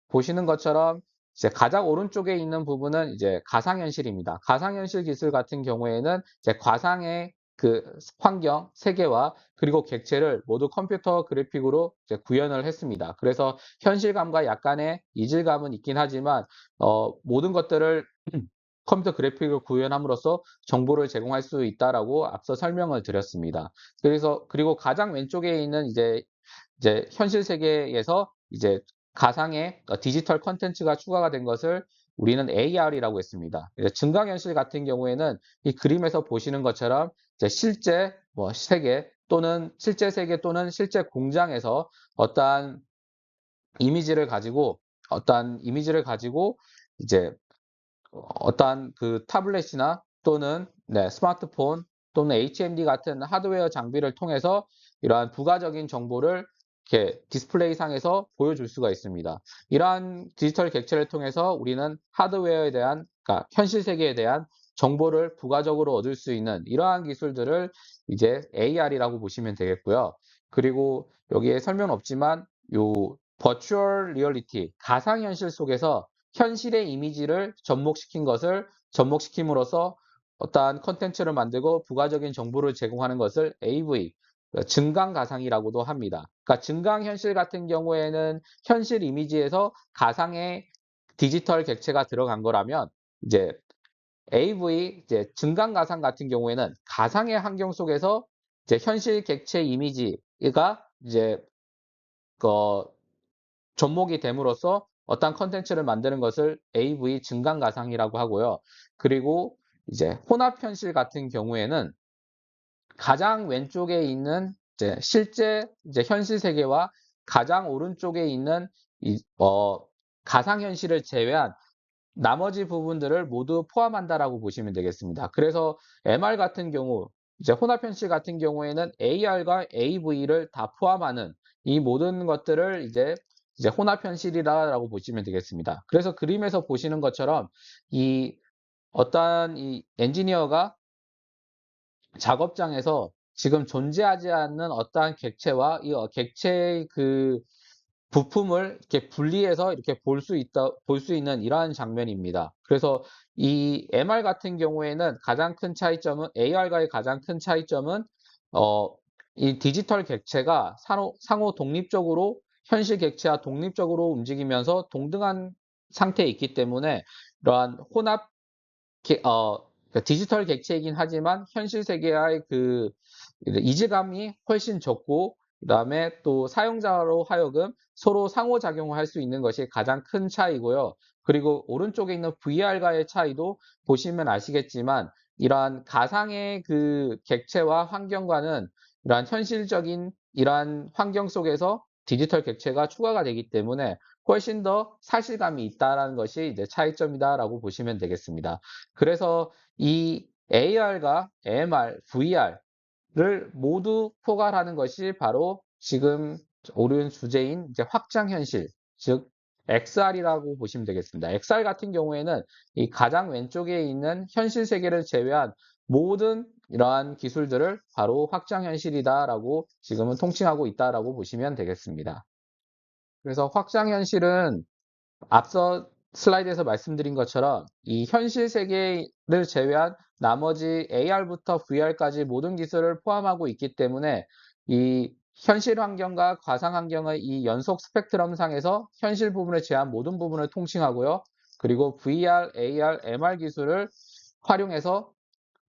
보시는 것처럼 이제 가장 오른쪽에 있는 부분은 이제 가상현실입니다. 가상현실 기술 같은 경우에는 이제 과상의 그 환경, 세계와 그리고 객체를 모두 컴퓨터 그래픽으로 이제 구현을 했습니다. 그래서 현실감과 약간의 이질감은 있긴 하지만 모든 것들을 컴퓨터 그래픽을 구현함으로써 정보를 제공할 수 있다라고 앞서 설명을 드렸습니다. 그래서 그리고 가장 왼쪽에 있는 이제 현실 세계에서 이제 가상의 디지털 컨텐츠가 추가가 된 것을 우리는 AR이라고 했습니다. 증강현실 같은 경우에는 이 그림에서 보시는 것처럼 이제 실제 세계 또는 실제 세계 또는 실제 공장에서 어떠한 이미지를 가지고 이제 어떠한 그 타블렛이나 또는 스마트폰 또는 HMD 같은 하드웨어 장비를 통해서 이러한 부가적인 정보를 이렇게 디스플레이 상에서 보여줄 수가 있습니다. 이러한 디지털 객체를 통해서 우리는 하드웨어에 대한, 그러니까 현실 세계에 대한 정보를 부가적으로 얻을 수 있는 이러한 기술들을 이제 AR이라고 보시면 되겠고요. 그리고 여기에 설명은 없지만 요 버추얼 리얼리티, 가상현실 속에서 현실의 이미지를 접목시킴으로써 어떠한 컨텐츠를 만들고 부가적인 정보를 제공하는 것을 AV, 증강가상이라고도 합니다. 그러니까 증강현실 같은 경우에는 현실 이미지에서 가상의 디지털 객체가 들어간 거라면 이제 AV, 이제 증강가상 같은 경우에는 가상의 환경 속에서 이제 현실 객체 이미지가 이제 그 접목이 됨으로써 어떤 컨텐츠를 만드는 것을 AV 증강가상이라고 하고요. 그리고 이제 혼합현실 같은 경우에는 가장 왼쪽에 있는 이제 실제 이제 현실 세계와 가장 오른쪽에 있는 가상현실을 제외한 나머지 부분들을 모두 포함한다라고 보시면 되겠습니다. 그래서 MR 같은 경우, 이제 혼합현실 같은 경우에는 AR과 AV를 다 포함하는 이 모든 것들을 이제 혼합현실이라고 보시면 되겠습니다. 그래서 그림에서 보시는 것처럼 이 어떠한 이 엔지니어가 작업장에서 지금 존재하지 않는 어떠한 객체와 이 객체의 그 부품을 이렇게 분리해서 이렇게 볼 수 있는 이러한 장면입니다. 그래서 이 MR 같은 경우에는 가장 큰 차이점은, AR과의 가장 큰 차이점은, 어, 이 디지털 객체가 상호 독립적으로, 현실 객체와 독립적으로 움직이면서 동등한 상태에 있기 때문에 이러한 그러니까 디지털 객체이긴 하지만 현실 세계와의 그 이질감이 훨씬 적고, 그다음에 또 사용자로 하여금 서로 상호작용을 할 수 있는 것이 가장 큰 차이고요. 그리고 오른쪽에 있는 VR과의 차이도 보시면 아시겠지만 이러한 가상의 그 객체와 환경과는 이러한 현실적인 이러한 환경 속에서 디지털 객체가 추가가 되기 때문에 훨씬 더 사실감이 있다라는 것이 이제 차이점이다라고 보시면 되겠습니다. 그래서 이 AR과 MR, VR을 모두 포괄하는 것이 바로 지금 오른 주제인 이제 확장현실, 즉 XR이라고 보시면 되겠습니다. XR 같은 경우에는 이 가장 왼쪽에 있는 현실 세계를 제외한 모든 이러한 기술들을 바로 확장현실이다라고 지금은 통칭하고 있다라고 보시면 되겠습니다. 그래서 확장현실은 앞서 슬라이드에서 말씀드린 것처럼 이 현실 세계를 제외한 나머지 AR부터 VR까지 모든 기술을 포함하고 있기 때문에 이 현실 환경과 가상 환경의 이 연속 스펙트럼 상에서 현실 부분을 제한 모든 부분을 통칭하고요. 그리고 VR, AR, MR 기술을 활용해서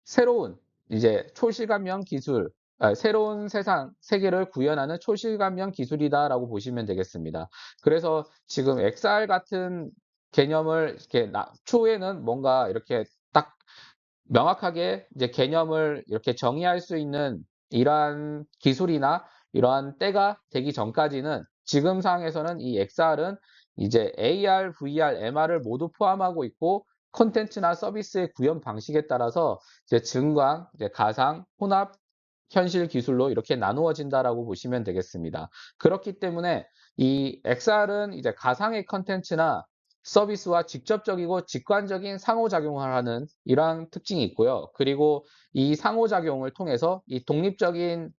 새로운 이제 초실감형 기술, 새로운 세계를 구현하는 초실감형 기술이다라고 보시면 되겠습니다. 그래서 지금 XR 같은 개념을 이렇게 초에는 뭔가 이렇게 딱 명확하게 이제 개념을 이렇게 정의할 수 있는 이러한 기술이나 이러한 때가 되기 전까지는 지금 상황에서는 이 XR은 이제 AR, VR, MR을 모두 포함하고 있고 콘텐츠나 서비스의 구현 방식에 따라서 이제 증강, 이제 가상, 혼합, 현실 기술로 이렇게 나누어진다라고 보시면 되겠습니다. 그렇기 때문에 이 XR은 이제 가상의 콘텐츠나 서비스와 직접적이고 직관적인 상호작용을 하는 이러한 특징이 있고요. 그리고 이 상호작용을 통해서 이 독립적인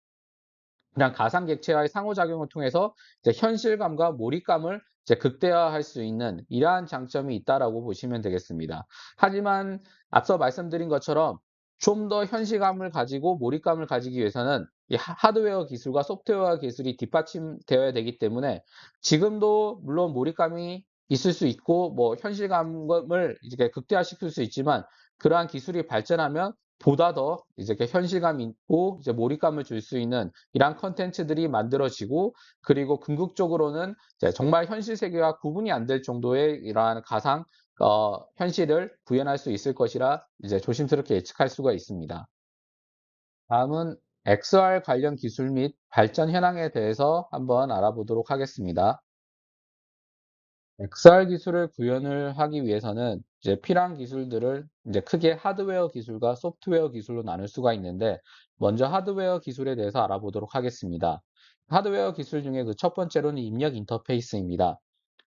그냥 가상 객체와의 상호작용을 통해서 이제 현실감과 몰입감을 이제 극대화할 수 있는 이러한 장점이 있다라고 보시면 되겠습니다. 하지만 앞서 말씀드린 것처럼 좀 더 현실감을 가지고 몰입감을 가지기 위해서는 이 하드웨어 기술과 소프트웨어 기술이 뒷받침되어야 되기 때문에 지금도 물론 몰입감이 있을 수 있고 뭐 현실감을 이제 극대화시킬 수 있지만 그러한 기술이 발전하면 보다 더 이제 현실감 있고 이제 몰입감을 줄 수 있는 이러한 컨텐츠들이 만들어지고 그리고 궁극적으로는 이제 정말 현실 세계와 구분이 안 될 정도의 이러한 가상 현실을 구현할 수 있을 것이라 이제 조심스럽게 예측할 수가 있습니다. 다음은 XR 관련 기술 및 발전 현황에 대해서 한번 알아보도록 하겠습니다. XR 기술을 구현을 하기 위해서는 이제 필요한 기술들을 이제 크게 하드웨어 기술과 소프트웨어 기술로 나눌 수가 있는데 먼저 하드웨어 기술에 대해서 알아보도록 하겠습니다. 하드웨어 기술 중에 그 첫 번째로는 입력 인터페이스입니다.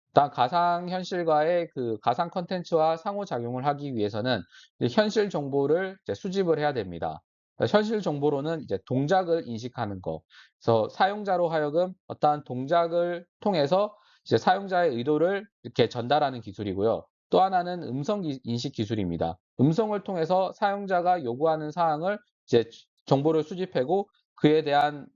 일단 가상 현실과의 그 가상 콘텐츠와 상호작용을 하기 위해서는 이제 현실 정보를 이제 수집을 해야 됩니다. 현실 정보로는 이제 동작을 인식하는 거. 그래서 사용자로 하여금 어떠한 동작을 통해서 이제 사용자의 의도를 이렇게 전달하는 기술이고요. 또 하나는 인식 기술입니다. 음성을 통해서 사용자가 요구하는 사항을 이제 정보를 수집하고 그에 대한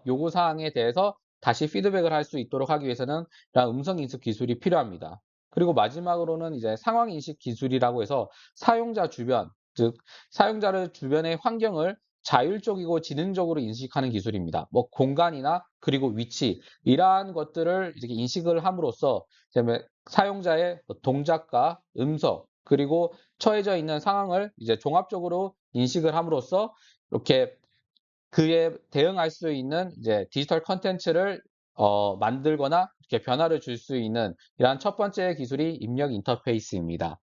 요구 사항에 대해서 다시 피드백을 할 수 있도록 하기 위해서는 이런 음성 인식 기술이 필요합니다. 그리고 마지막으로는 이제 상황 인식 기술이라고 해서 사용자 주변, 즉 사용자를 주변의 환경을 자율적이고 지능적으로 인식하는 기술입니다. 뭐 공간이나 그리고 위치 이러한 것들을 이렇게 인식을 함으로써 사용자의 동작과 음성 그리고 처해져 있는 상황을 이제 종합적으로 인식을 함으로써 이렇게 그에 대응할 수 있는 이제 디지털 콘텐츠를 만들거나 이렇게 변화를 줄 수 있는 이러한 첫 번째 기술이 입력 인터페이스입니다.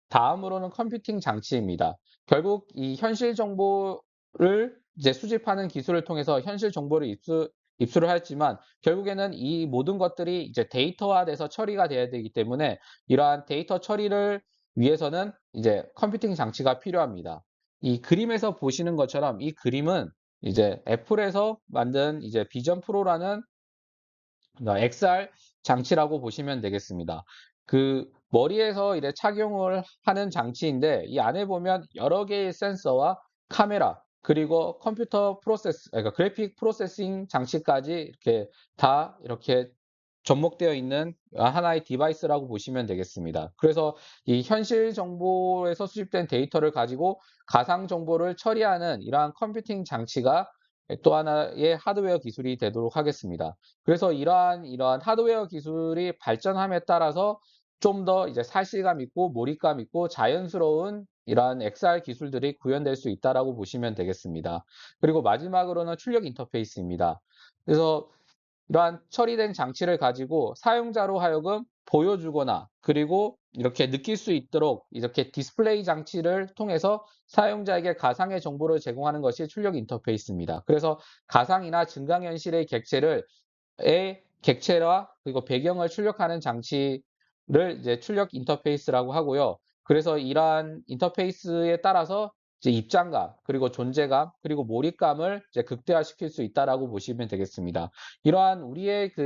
다음으로는 컴퓨팅 장치입니다. 결국 이 현실 정보를 이제 수집하는 기술을 통해서 현실 정보를 입수를 했지만 결국에는 이 모든 것들이 이제 데이터화돼서 처리가 돼야 되기 때문에 이러한 데이터 처리를 위해서는 이제 컴퓨팅 장치가 필요합니다. 이 그림에서 보시는 것처럼 이 그림은 이제 애플에서 만든 이제 비전 프로라는 XR 장치라고 보시면 되겠습니다. 그 머리에서 이제 착용을 하는 장치인데 이 안에 보면 여러 개의 센서와 카메라 그리고 컴퓨터 프로세스 그러니까 그래픽 프로세싱 장치까지 이렇게 다 이렇게 접목되어 있는 하나의 디바이스라고 보시면 되겠습니다. 그래서 이 현실 정보에서 수집된 데이터를 가지고 가상 정보를 처리하는 이러한 컴퓨팅 장치가 또 하나의 하드웨어 기술이 되도록 하겠습니다. 그래서 이러한 하드웨어 기술이 발전함에 따라서 좀 더 이제 사실감 있고 몰입감 있고 자연스러운 이러한 XR 기술들이 구현될 수 있다라고 보시면 되겠습니다. 그리고 마지막으로는 출력 인터페이스입니다. 그래서 이러한 처리된 장치를 가지고 사용자로 하여금 보여주거나 그리고 이렇게 느낄 수 있도록 이렇게 디스플레이 장치를 통해서 사용자에게 가상의 정보를 제공하는 것이 출력 인터페이스입니다. 그래서 가상이나 증강현실의 객체와 그리고 배경을 출력하는 장치를 이제 출력 인터페이스라고 하고요. 그래서 이러한 인터페이스에 따라서 이제 입장감, 그리고 존재감, 그리고 몰입감을 이제 극대화시킬 수 있다라고 보시면 되겠습니다. 이러한 우리의 그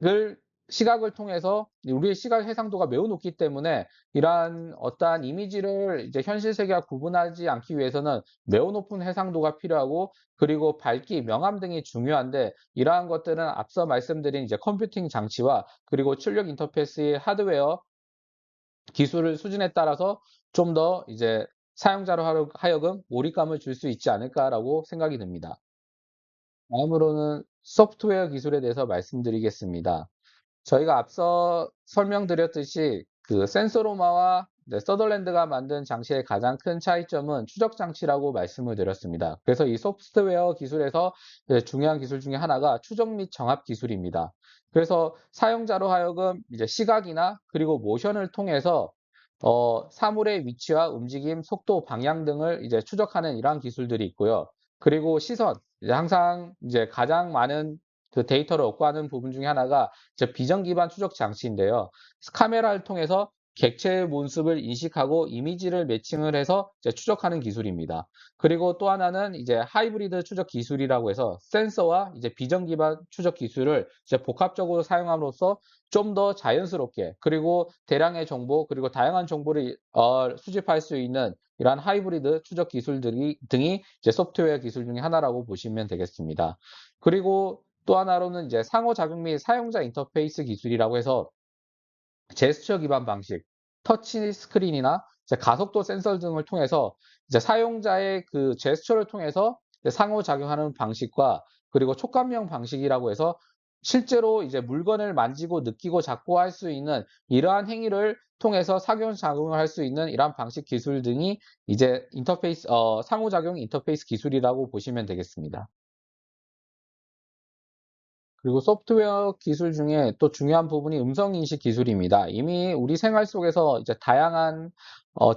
을 시각을 통해서 우리의 시각 해상도가 매우 높기 때문에 이러한 어떠한 이미지를 이제 현실 세계와 구분하지 않기 위해서는 매우 높은 해상도가 필요하고 그리고 밝기, 명암 등이 중요한데 이러한 것들은 앞서 말씀드린 이제 컴퓨팅 장치와 그리고 출력 인터페이스의 하드웨어 기술을 수준에 따라서 좀 더 이제 사용자로 하여금 몰입감을 줄 수 있지 않을까라고 생각이 듭니다. 다음으로는 소프트웨어 기술에 대해서 말씀드리겠습니다. 저희가 앞서 설명드렸듯이 그 센서로마와 서더랜드가 만든 장치의 가장 큰 차이점은 추적 장치라고 말씀을 드렸습니다. 그래서 이 소프트웨어 기술에서 중요한 기술 중에 하나가 추적 및 정합 기술입니다. 그래서 사용자로 하여금 이제 시각이나 그리고 모션을 통해서 사물의 위치와 움직임, 속도, 방향 등을 이제 추적하는 이러한 기술들이 있고요. 그리고 시선, 이제 항상 이제 가장 많은 그 데이터를 얻고 하는 부분 중에 하나가 이제 비전 기반 추적 장치인데요. 카메라를 통해서 객체의 모습을 인식하고 이미지를 매칭을 해서 이제 추적하는 기술입니다. 그리고 또 하나는 이제 하이브리드 추적 기술이라고 해서 센서와 이제 비전 기반 추적 기술을 이제 복합적으로 사용함으로써 좀 더 자연스럽게 그리고 대량의 정보 그리고 다양한 정보를 수집할 수 있는 이러한 하이브리드 추적 기술들이 등이 이제 소프트웨어 기술 중에 하나라고 보시면 되겠습니다. 그리고 또 하나로는 이제 상호작용 및 사용자 인터페이스 기술이라고 해서 제스처 기반 방식, 터치 스크린이나 이제 가속도 센서 등을 통해서 이제 사용자의 그 제스처를 통해서 이제 상호작용하는 방식과 그리고 촉감형 방식이라고 해서 실제로 이제 물건을 만지고 느끼고 잡고 할 수 있는 이러한 행위를 통해서 상호작용을 할 수 있는 이러한 방식 기술 등이 이제 상호작용 인터페이스 기술이라고 보시면 되겠습니다. 그리고 소프트웨어 기술 중에 또 중요한 부분이 음성 인식 기술입니다. 이미 우리 생활 속에서 이제 다양한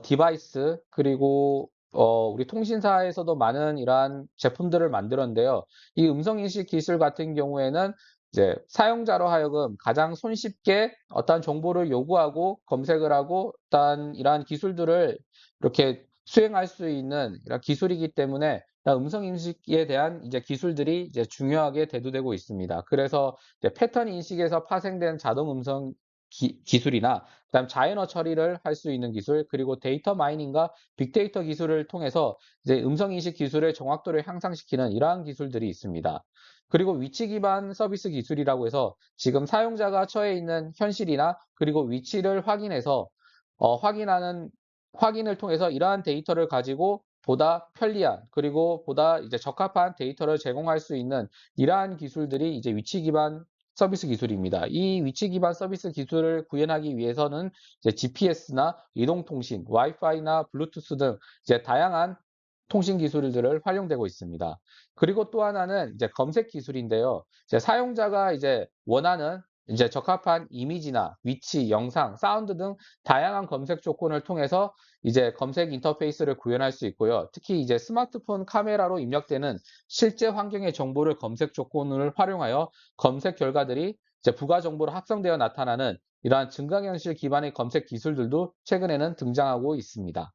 디바이스 그리고 우리 통신사에서도 많은 이러한 제품들을 만들었는데요. 이 음성 인식 기술 같은 경우에는 이제 사용자로 하여금 가장 손쉽게 어떤 정보를 요구하고 검색을 하고 어떤 이러한 기술들을 이렇게 수행할 수 있는 이런 기술이기 때문에 음성 인식에 대한 이제 기술들이 이제 중요하게 대두되고 있습니다. 그래서 이제 패턴 인식에서 파생된 자동 음성 기술이나 그다음 자연어 처리를 할 수 있는 기술, 그리고 데이터 마이닝과 빅데이터 기술을 통해서 이제 음성 인식 기술의 정확도를 향상시키는 이러한 기술들이 있습니다. 그리고 위치 기반 서비스 기술이라고 해서 지금 사용자가 처해 있는 현실이나 그리고 위치를 확인해서 확인하는 확인을 통해서 이러한 데이터를 가지고 보다 편리한 그리고 보다 이제 적합한 데이터를 제공할 수 있는 이러한 기술들이 이제 위치 기반 서비스 기술입니다. 이 위치 기반 서비스 기술을 구현하기 위해서는 이제 GPS나 이동통신, 와이파이나 블루투스 등 이제 다양한 통신 기술들을 활용되고 있습니다. 그리고 또 하나는 이제 검색 기술인데요. 이제 사용자가 이제 원하는 이제 적합한 이미지나 위치, 영상, 사운드 등 다양한 검색 조건을 통해서 이제 검색 인터페이스를 구현할 수 있고요. 특히 이제 스마트폰 카메라로 입력되는 실제 환경의 정보를 검색 조건을 활용하여 검색 결과들이 이제 부가 정보로 합성되어 나타나는 이러한 증강현실 기반의 검색 기술들도 최근에는 등장하고 있습니다.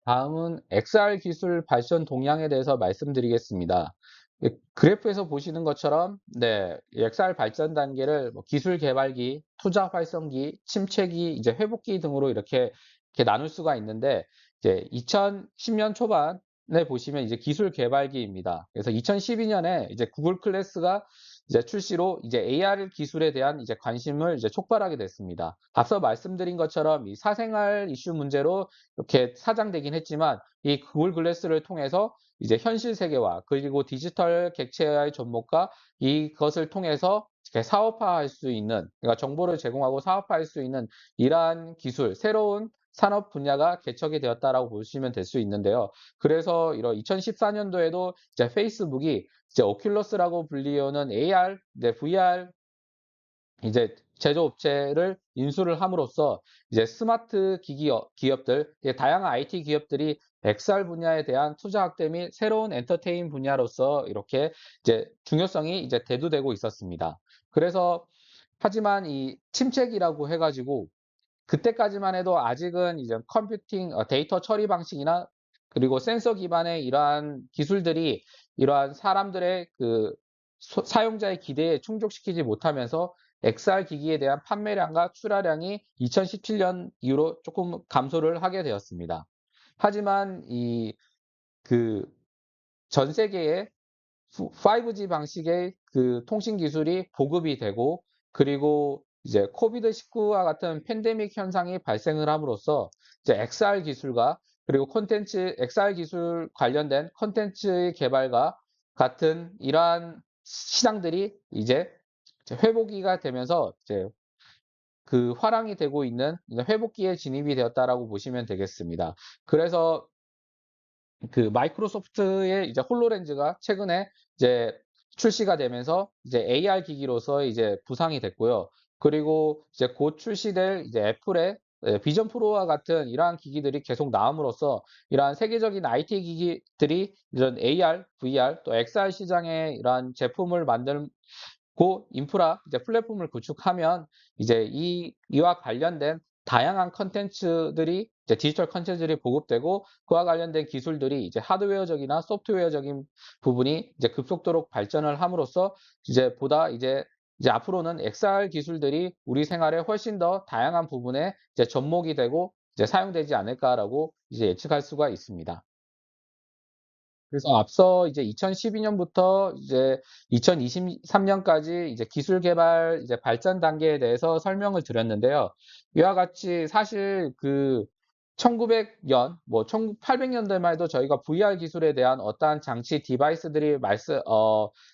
다음은 XR 기술 발전 동향에 대해서 말씀드리겠습니다. 그래프에서 보시는 것처럼 XR 발전 단계를 뭐 기술 개발기, 투자 활성기, 침체기, 이제 회복기 등으로 이렇게 나눌 수가 있는데 이제 2010년 초반에 보시면 이제 기술 개발기입니다. 그래서 2012년에 이제 구글 클래스가 이제 출시로 이제 AR 기술에 대한 이제 관심을 이제 촉발하게 됐습니다. 앞서 말씀드린 것처럼 이 사생활 이슈 문제로 이렇게 사장되긴 했지만 이 구글 글래스를 통해서 이제 현실 세계와 그리고 디지털 객체의 접목과 이것을 통해서 이렇게 사업화할 수 있는 그러니까 정보를 제공하고 사업화할 수 있는 이러한 기술, 새로운 산업 분야가 개척이 되었다라고 보시면 될 수 있는데요. 그래서 이런 2014년도에도 이제 페이스북이 이제 오큘러스라고 불리우는 AR, VR 이제 제조업체를 인수를 함으로써 이제 스마트 기기 기업들, 다양한 IT 기업들이 XR 분야에 대한 투자 확대 및 새로운 엔터테인 분야로서 이렇게 이제 중요성이 이제 대두되고 있었습니다. 그래서 하지만 이 침체기라고 해가지고 그때까지만 해도 아직은 이제 컴퓨팅, 데이터 처리 방식이나 그리고 센서 기반의 이러한 기술들이 이러한 사람들의 그 사용자의 기대에 충족시키지 못하면서 XR 기기에 대한 판매량과 출하량이 2017년 이후로 조금 감소를 하게 되었습니다. 하지만 그 전 세계에 5G 방식의 그 통신 기술이 보급이 되고 그리고 이제 코비드19와 같은 팬데믹 현상이 발생을 함으로써 이제 XR 기술과 그리고 XR 기술 관련된 콘텐츠의 개발과 같은 이러한 시장들이 이제 회복기가 되면서 이제 그 화랑이 되고 있는 회복기에 진입이 되었다라고 보시면 되겠습니다. 그래서 그 마이크로소프트의 이제 홀로렌즈가 최근에 이제 출시가 되면서 이제 AR 기기로서 이제 부상이 됐고요. 그리고 이제 곧 출시될 이제 애플의 비전 프로와 같은 이러한 기기들이 계속 나옴으로써 이러한 세계적인 IT 기기들이 이런 AR, VR 또 XR 시장에 이러한 제품을 만들고 인프라 이제 플랫폼을 구축하면 이제 이와 관련된 다양한 컨텐츠들이 이제 디지털 컨텐츠들이 보급되고 그와 관련된 기술들이 이제 하드웨어적이나 소프트웨어적인 부분이 이제 급속도로 발전을 함으로써 이제 보다 이제 앞으로는 XR 기술들이 우리 생활에 훨씬 더 다양한 부분에 이제 접목이 되고 이제 사용되지 않을까라고 이제 예측할 수가 있습니다. 그래서 앞서 이제 2012년부터 이제 2023년까지 이제 기술 개발 이제 발전 단계에 대해서 설명을 드렸는데요. 이와 같이 사실 그 1900년, 뭐 1800년대만 해도 저희가 VR 기술에 대한 어떠한 장치 디바이스들이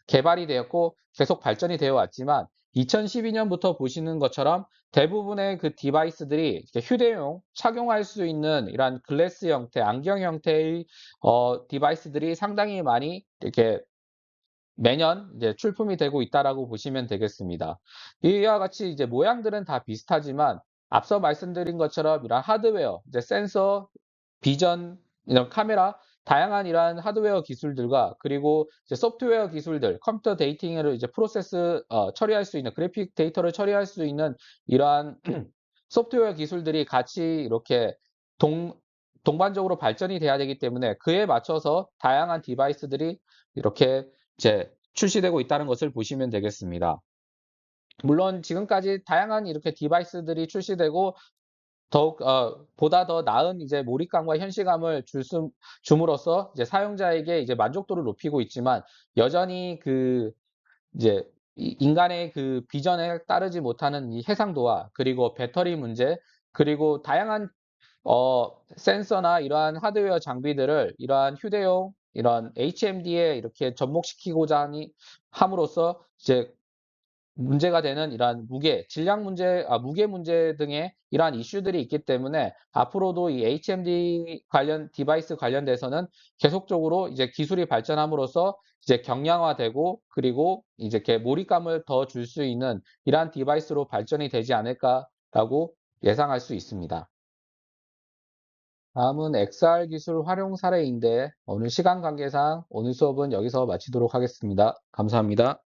개발이 되었고 계속 발전이 되어 왔지만 2012년부터 보시는 것처럼 대부분의 그 디바이스들이 이렇게 휴대용 착용할 수 있는 이러한 글래스 형태, 안경 형태의 디바이스들이 상당히 많이 이렇게 매년 이제 출품이 되고 있다라고 보시면 되겠습니다. 이와 같이 이제 모양들은 다 비슷하지만 앞서 말씀드린 것처럼 이런 하드웨어, 이제 센서, 비전, 이런 카메라, 다양한 이러한 하드웨어 기술들과 그리고 이제 소프트웨어 기술들, 컴퓨터 데이팅을 이제 처리할 수 있는 그래픽 데이터를 처리할 수 있는 이러한 소프트웨어 기술들이 같이 이렇게 동 동반적으로 발전이 돼야 되기 때문에 그에 맞춰서 다양한 디바이스들이 이렇게 이제 출시되고 있다는 것을 보시면 되겠습니다. 물론 지금까지 다양한 이렇게 디바이스들이 출시되고 더욱 보다 더 나은 이제 몰입감과 현실감을 줌으로써 이제 사용자에게 이제 만족도를 높이고 있지만 여전히 그 이제 인간의 그 비전에 따르지 못하는 이 해상도와 그리고 배터리 문제 그리고 다양한 센서나 이러한 하드웨어 장비들을 이러한 휴대용 이런 HMD에 이렇게 접목시키고자 하니 함으로써 이제 문제가 되는 이러한 질량 문제, 무게 문제 등의 이러한 이슈들이 있기 때문에 앞으로도 이 HMD 관련 디바이스 관련돼서는 계속적으로 이제 기술이 발전함으로써 이제 경량화되고 그리고 이제 이렇게 몰입감을 더 줄 수 있는 이러한 디바이스로 발전이 되지 않을까라고 예상할 수 있습니다. 다음은 XR 기술 활용 사례인데 오늘 시간 관계상 오늘 수업은 여기서 마치도록 하겠습니다. 감사합니다.